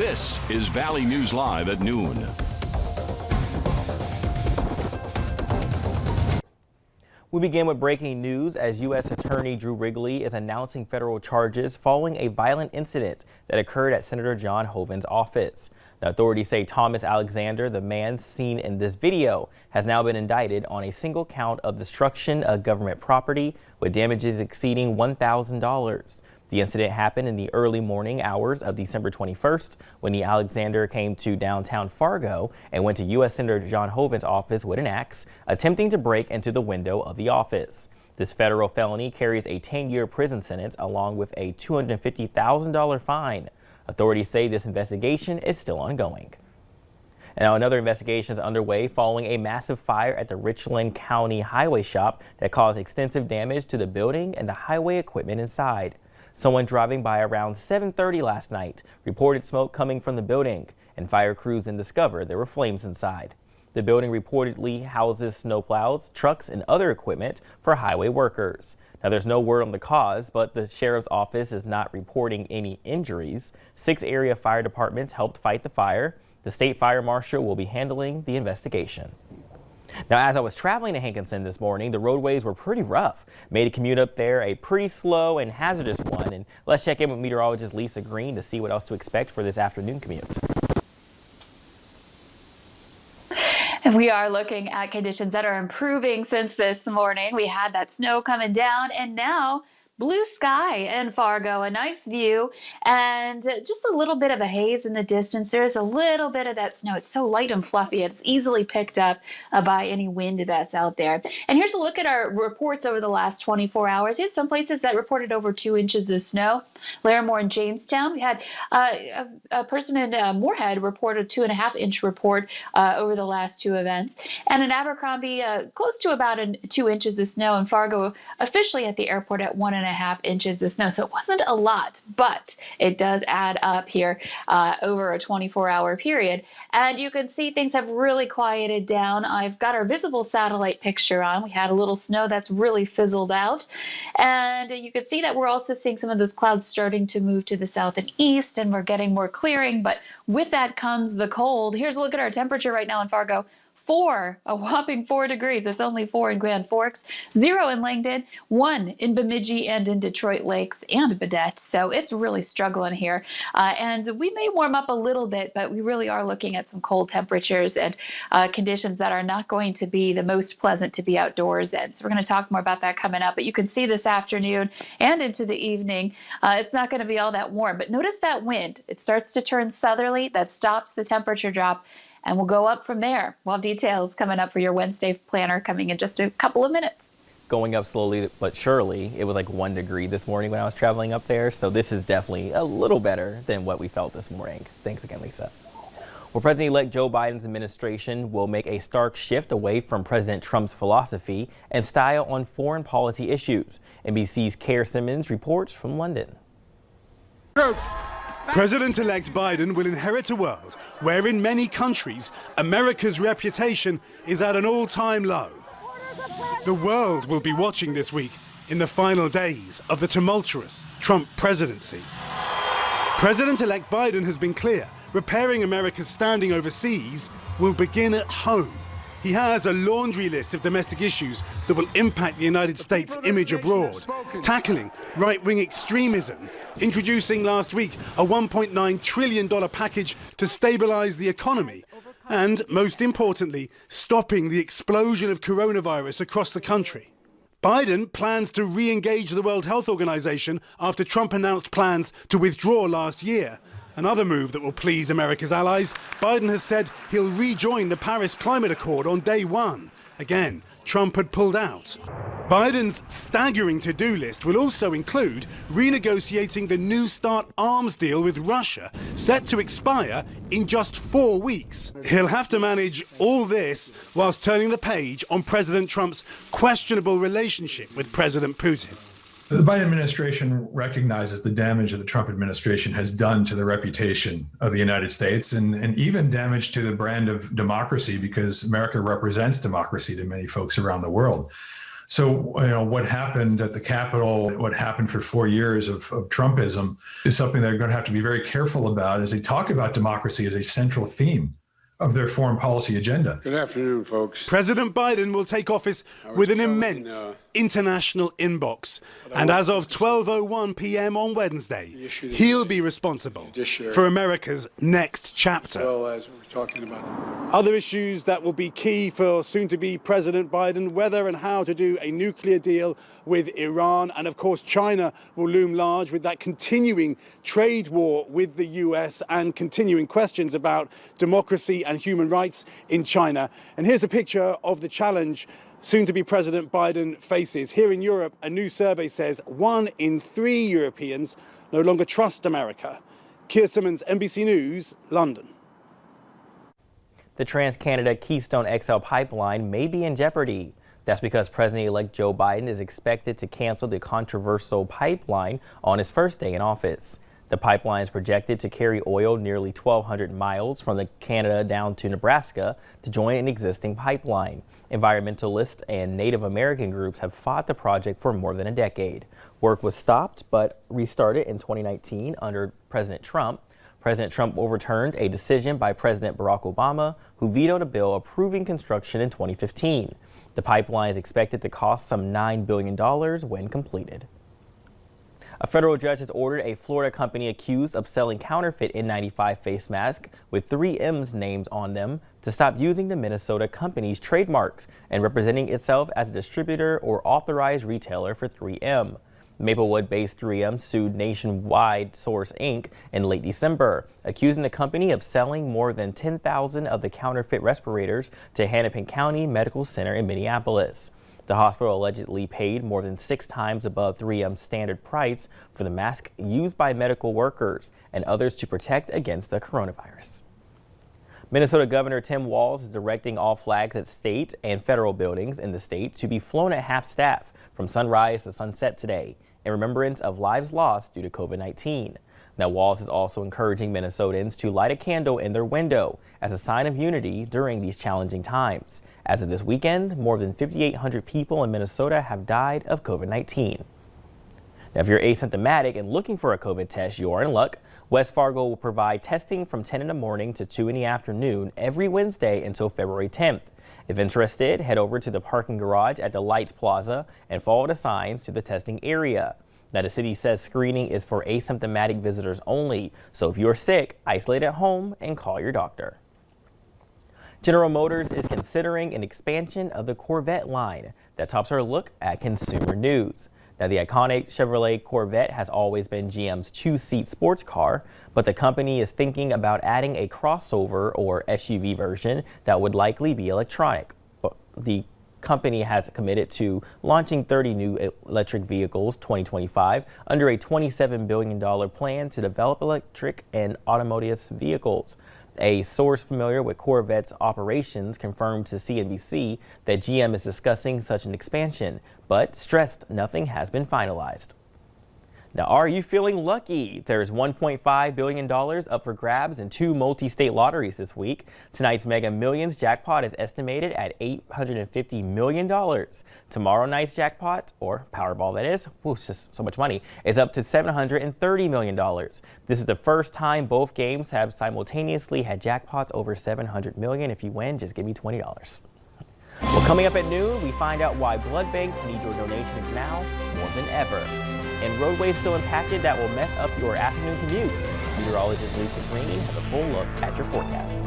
This is Valley News Live at noon. We begin with breaking news as U.S. Attorney Drew Wrigley is announcing federal charges following a violent incident that occurred at Senator John Hoeven's office. The authorities say Thomas Alexander, the man seen in this video, has now been indicted on a single count of destruction of government property with damages exceeding $1,000. The incident happened in the early morning hours of December 21st when the Alexander came to downtown Fargo and went to U.S. Senator John Hoeven's office with an axe, attempting to break into the window of the office. This federal felony carries a 10-year prison sentence along with a $250,000 fine. Authorities say this investigation is still ongoing. Now, another investigation is underway following a massive fire at the Richland County Highway shop that caused extensive damage to the building and the highway equipment inside. Someone driving by around 7:30 last night reported smoke coming from the building, and fire crews then discovered there were flames inside. The building reportedly houses snowplows, trucks, and other equipment for highway workers. Now, there's no word on the cause, but the sheriff's office is not reporting any injuries. 6 area fire departments helped fight the fire. The state fire marshal will be handling the investigation. Now, as I was traveling to Hankinson this morning, the roadways were pretty rough. Made a commute up there a pretty slow and hazardous one. And let's check in with meteorologist Lisa Green to see what else to expect for this afternoon commute. We are looking at conditions that are improving since this morning. We had that snow coming down, and now blue sky in Fargo, a nice view, and just a little bit of a haze in the distance. There's a little bit of that snow. It's so light and fluffy. It's easily picked up by any wind that's out there. And here's a look at our reports over the last 24 hours. We have some places that reported over 2 inches of snow. Larimore and Jamestown. We had a person in Moorhead report a 2.5-inch report over the last 2 events. And in Abercrombie, close to about 2 inches of snow. In Fargo, officially at the airport at 1.5 inches of snow. So it wasn't a lot, but it does add up here over a 24-hour period. And you can see things have really quieted down. I've got our visible satellite picture on. We had a little snow that's really fizzled out. And you can see that we're also seeing some of those clouds starting to move to the south and east, and we're getting more clearing. But with that comes the cold. Here's a look at our temperature right now in Fargo. A whopping 4 degrees. It's only 4 in Grand Forks, 0 in Langdon, 1 in Bemidji and in Detroit Lakes and Badette. So it's really struggling here. And we may warm up a little bit, but we really are looking at some cold temperatures and conditions that are not going to be the most pleasant to be outdoors in. So we're going to talk more about that coming up. But you can see this afternoon and into the evening, it's not going to be all that warm. But notice that wind. It starts to turn southerly. That stops the temperature drop. And we'll go up from there. We'll have details coming up for your Wednesday planner coming in just a couple of minutes. Going up slowly but surely. It was like 1 degree this morning when I was traveling up there. So this is definitely a little better than what we felt this morning. Thanks again, Lisa. Well, President-elect Joe Biden's administration will make a stark shift away from President Trump's philosophy and style on foreign policy issues. NBC's Kara Simmons reports from London. President-elect Biden will inherit a world where in many countries, America's reputation is at an all-time low. The world will be watching this week in the final days of the tumultuous Trump presidency. President-elect Biden has been clear, repairing America's standing overseas will begin at home. He has a laundry list of domestic issues that will impact the United States' image abroad, tackling right-wing extremism, introducing last week a $1.9 trillion package to stabilize the economy, and, most importantly, stopping the explosion of coronavirus across the country. Biden plans to re-engage the World Health Organization after Trump announced plans to withdraw last year. Another move that will please America's allies. Biden has said he'll rejoin the Paris Climate Accord on day 1. Again, Trump had pulled out. Biden's staggering to-do list will also include renegotiating the New START arms deal with Russia, set to expire in just 4 weeks. He'll have to manage all this whilst turning the page on President Trump's questionable relationship with President Putin. The Biden administration recognizes the damage that the Trump administration has done to the reputation of the United States and even damage to the brand of democracy, because America represents democracy to many folks around the world. So, what happened at the Capitol, what happened for 4 years of Trumpism is something they're going to have to be very careful about as they talk about democracy as a central theme of their foreign policy agenda. Good afternoon, folks. President Biden will take office with an immense international inbox. And as of 12:01 p.m. on Wednesday, he'll be responsible for America's next chapter. Well, as we're talking about other issues that will be key for soon-to-be President Biden, whether and how to do a nuclear deal with Iran. And of course, China will loom large with that continuing trade war with the US and continuing questions about democracy and human rights in China. And here's a picture of the challenge soon-to-be President Biden faces. Here in Europe, a new survey says 1 in 3 Europeans no longer trust America. Keir Simmons, NBC News, London. The Trans-Canada Keystone XL pipeline may be in jeopardy. That's because President-elect Joe Biden is expected to cancel the controversial pipeline on his first day in office. The pipeline is projected to carry oil nearly 1,200 miles from Canada down to Nebraska to join an existing pipeline. Environmentalists and Native American groups have fought the project for more than a decade. Work was stopped but restarted in 2019 under President Trump. President Trump overturned a decision by President Barack Obama, who vetoed a bill approving construction in 2015. The pipeline is expected to cost some $9 billion when completed. A federal judge has ordered a Florida company accused of selling counterfeit N95 face masks with 3M's names on them to stop using the Minnesota company's trademarks and representing itself as a distributor or authorized retailer for 3M. Maplewood-based 3M sued Nationwide Source Inc. in late December, accusing the company of selling more than 10,000 of the counterfeit respirators to Hennepin County Medical Center in Minneapolis. The hospital allegedly paid more than 6 times above 3M's standard price for the mask used by medical workers and others to protect against the coronavirus. Minnesota Governor Tim Walz is directing all flags at state and federal buildings in the state to be flown at half-staff from sunrise to sunset today in remembrance of lives lost due to COVID-19. Now, Walz is also encouraging Minnesotans to light a candle in their window as a sign of unity during these challenging times. As of this weekend, more than 5,800 people in Minnesota have died of COVID-19. Now, if you're asymptomatic and looking for a COVID test, you're in luck. West Fargo will provide testing from 10 in the morning to 2 in the afternoon every Wednesday until February 10th. If interested, head over to the parking garage at the Lights Plaza and follow the signs to the testing area. Now, the city says screening is for asymptomatic visitors only, so if you're sick, isolate at home and call your doctor. General Motors is considering an expansion of the Corvette line. That tops our look at consumer news. Now, the iconic Chevrolet Corvette has always been GM's 2-seat sports car, but the company is thinking about adding a crossover or SUV version that would likely be electronic. The company has committed to launching 30 new electric vehicles 2025 under a $27 billion plan to develop electric and autonomous vehicles. A source familiar with Corvette's operations confirmed to CNBC that GM is discussing such an expansion, but stressed nothing has been finalized. Now, are you feeling lucky? There's $1.5 billion up for grabs in 2 multi-state lotteries this week. Tonight's Mega Millions jackpot is estimated at $850 million. Tomorrow night's jackpot, or Powerball that is, it's just so much money, is up to $730 million. This is the first time both games have simultaneously had jackpots over $700 million. If you win, just give me $20. Well, coming up at noon, we find out why blood banks need your donations now more than ever. And roadways still impacted that will mess up your afternoon commute. Meteorologist Lisa Green has a full look at your forecast.